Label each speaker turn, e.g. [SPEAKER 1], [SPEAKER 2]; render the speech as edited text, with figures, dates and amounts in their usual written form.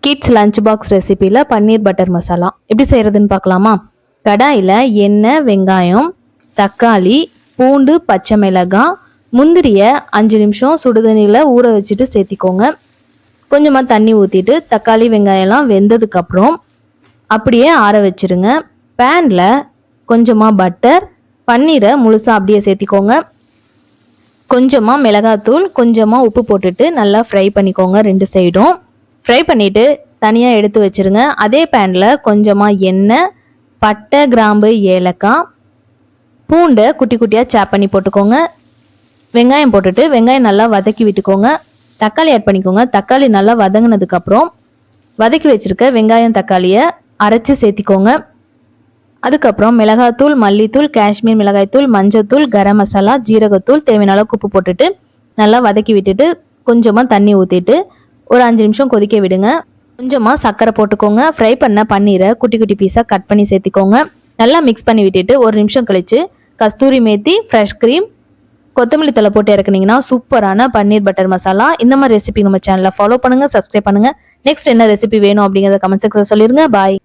[SPEAKER 1] Kids lunch box ரெசிபியில் பன்னீர் butter masala எப்படி செய்கிறதுன்னு பார்க்கலாமா? கடாயில் எண்ணெய், வெங்காயம், தக்காளி, பூண்டு, பச்சை மிளகாய், முந்திரியை 5 நிமிஷம் சுடுதண்ணியில் ஊற வச்சுட்டு சேர்த்திக்கோங்க. கொஞ்சமாக தண்ணி ஊற்றிட்டு தக்காளி வெங்காயம்லாம் வெந்ததுக்கப்புறம் அப்படியே ஆற வச்சுருங்க. பேனில் கொஞ்சமாக பட்டர், பன்னீரை முழுசாக அப்படியே சேர்த்திக்கோங்க. கொஞ்சமாக மிளகாத்தூள், கொஞ்சமாக உப்பு போட்டுட்டு நல்லா ஃப்ரை பண்ணிக்கோங்க. 2 சைடும் ஃப்ரை பண்ணிவிட்டு தனியாக எடுத்து வச்சுருங்க. அதே பேனில் கொஞ்சமாக எண்ணெய், பட்டை, கிராம்பு, ஏலக்காய், பூண்டை குட்டி குட்டியாக சாப் பண்ணி போட்டுக்கோங்க. வெங்காயம் போட்டுட்டு வெங்காயம் நல்லா வதக்கி விட்டுக்கோங்க. தக்காளி ஆட் பண்ணிக்கோங்க. தக்காளி நல்லா வதங்கினதுக்கப்புறம் வதக்கி வச்சுருக்க வெங்காயம் தக்காளியை அரைச்சி சேர்த்திக்கோங்க. அதுக்கப்புறம் மிளகாத்தூள், மல்லித்தூள், காஷ்மீர் மிளகாய்த்தூள், மஞ்சத்தூள், கரம் மசாலா, ஜீரகத்தூள், தேவையான அளவுக்கு உப்பு போட்டுட்டு நல்லா வதக்கி விட்டுட்டு கொஞ்சமாக தண்ணி ஊற்றிட்டு ஒரு 5 நிமிஷம் கொதிக்க விடுங்க. கொஞ்சமாக சர்க்கரை போட்டுக்கோங்க. ஃப்ரை பண்ண பன்னீரை குட்டி குட்டி பீஸாக கட் பண்ணி சேர்த்திக்கோங்க. நல்லா மிக்ஸ் பண்ணி விட்டுட்டு ஒரு நிமிஷம் கழித்து கஸ்தூரி மேத்தி, ஃப்ரெஷ் க்ரீம், கொத்தமல்லி தழை போட்டு இறக்குனீங்கன்னா சூப்பரான பன்னீர் பட்டர் மசாலா. இந்த மாதிரி ரெசிபி நம்ம சேனலில் ஃபாலோ பண்ணுங்கள், சப்ஸ்கிரைப் பண்ணுங்கள். நெக்ஸ்ட் என்ன ரெசிபி வேணும் அப்படிங்கிறத கமெண்ட் செக்ஷனில் சொல்லிடுங்க. பாய்.